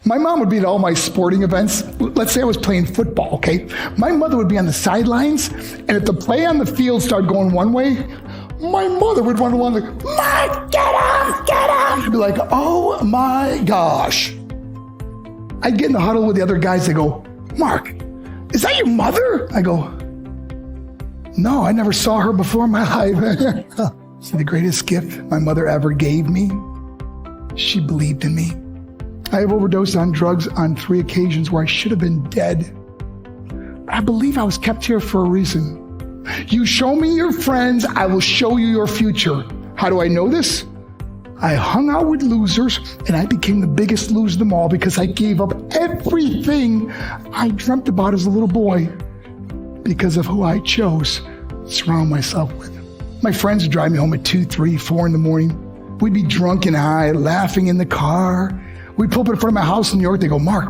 My mom would be at all my sporting events. Let's say I was playing football, okay? My mother would be on the sidelines, and if the play on the field started going one way, my mother would run along like, Mark, get him, get him! I'd be like, oh my gosh. I'd get in the huddle with the other guys. They go, Mark, is that your mother? I go, no, I never saw her before in my life. See, the greatest gift my mother ever gave me, she believed in me. I have overdosed on drugs on 3 occasions where I should have been dead. But I believe I was kept here for a reason. You show me your friends, I will show you your future. How do I know this? I hung out with losers, and I became the biggest loser of them all because I gave up everything I dreamt about as a little boy because of who I chose to surround myself with. My friends would drive me home at 2, 3, 4 in the morning. We'd be drunk and high, laughing in the car. We'd pull up in front of my house in New York. They go, Mark,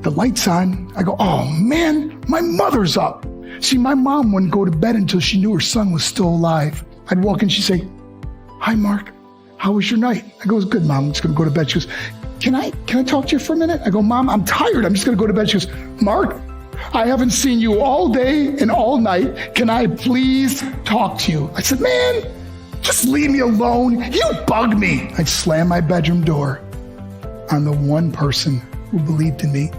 the light's on. I go, oh man, my mother's up. See, my mom wouldn't go to bed until she knew her son was still alive. I'd walk in, she'd say, hi, Mark, how was your night? I go, it's good, Mom, I'm just gonna go to bed. She goes, can I talk to you for a minute? I go, Mom, I'm tired, I'm just gonna go to bed. She goes, Mark, I haven't seen you all day and all night. Can I please talk to you? I said, man, just leave me alone. You bug me. I'd slam my bedroom door on the one person who believed in me.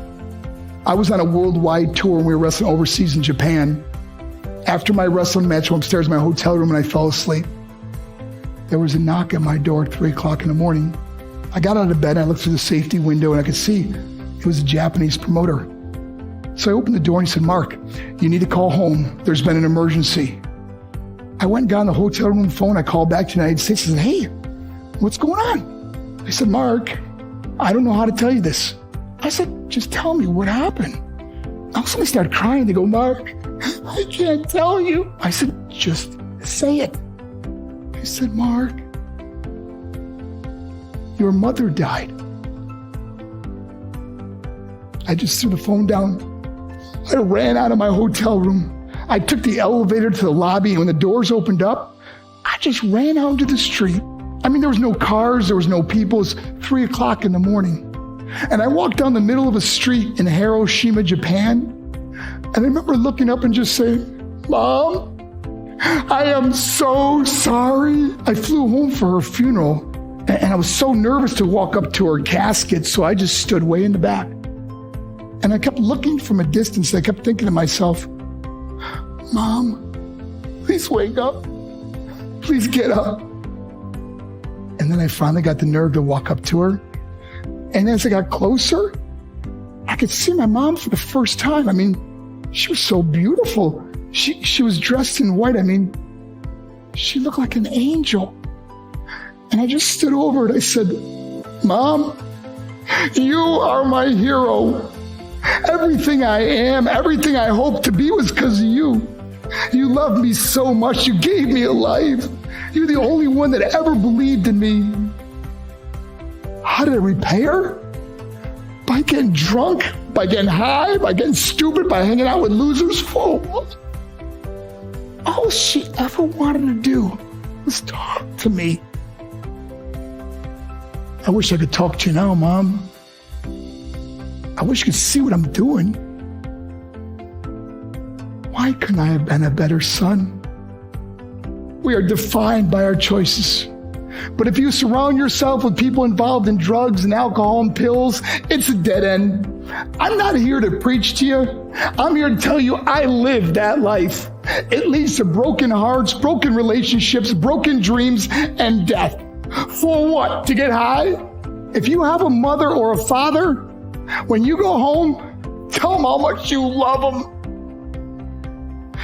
I was on a worldwide tour and we were wrestling overseas in Japan. After my wrestling match, I went upstairs in my hotel room and I fell asleep. There was a knock at my door at 3 o'clock in the morning. I got out of bed and I looked through the safety window and I could see it was a Japanese promoter. So I opened the door and he said, Mark, you need to call home. There's been an emergency. I went and got on the hotel room phone. I called back to the United States and said, hey, what's going on? I said, Mark, I don't know how to tell you this. I said, just tell me what happened. All of a sudden I started crying. They go, Mark, I can't tell you. I said, just say it. I said, Mark, your mother died. I just threw the phone down. I ran out of my hotel room. I took the elevator to the lobby, and when the doors opened up, I just ran out into the street. I mean, there was no cars, there was no people. It was 3 o'clock in the morning. And I walked down the middle of a street in Hiroshima, Japan. And I remember looking up and just saying, Mom, I am so sorry. I flew home for her funeral, and I was so nervous to walk up to her casket, so I just stood way in the back. And I kept looking from a distance. I kept thinking to myself, Mom, please wake up. Please get up. And then I finally got the nerve to walk up to her. And as I got closer, I could see my mom for the first time. I mean, she was so beautiful. She was dressed in white. I mean, she looked like an angel. And I just stood over it. I said, Mom, you are my hero. Everything I am, everything I hope to be was because of you. You loved me so much. You gave me a life. You're the only one that ever believed in me. How did I repay her? By getting drunk, by getting high, by getting stupid, by hanging out with losers? For what? All she ever wanted to do was talk to me. I wish I could talk to you now, Mom. I wish you could see what I'm doing. Why couldn't I have been a better son? We are defined by our choices. But if you surround yourself with people involved in drugs and alcohol and pills, it's a dead end. I'm not here to preach to you. I'm here to tell you I lived that life. It leads to broken hearts, broken relationships, broken dreams, and death. For what? To get high? If you have a mother or a father, when you go home, tell them how much you love them.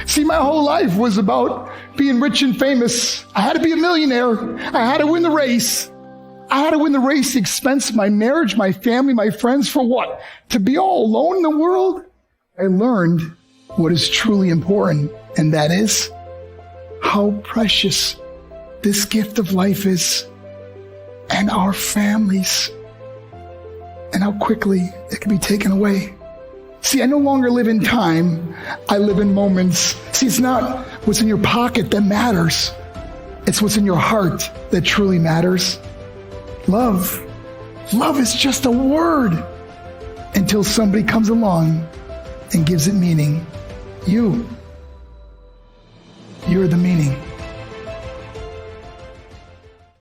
See, my whole life was about being rich and famous. I had to be a millionaire. I had to win the race. I had to win the race at the expense of my marriage, my family, my friends. For what? To be all alone in the world? I learned what is truly important, and that is how precious this gift of life is, and our families, and how quickly it can be taken away. See, I no longer live in time. I live in moments. See, it's not what's in your pocket that matters. It's what's in your heart that truly matters. Love, Love is just a word until somebody comes along and gives it meaning. You're the meaning.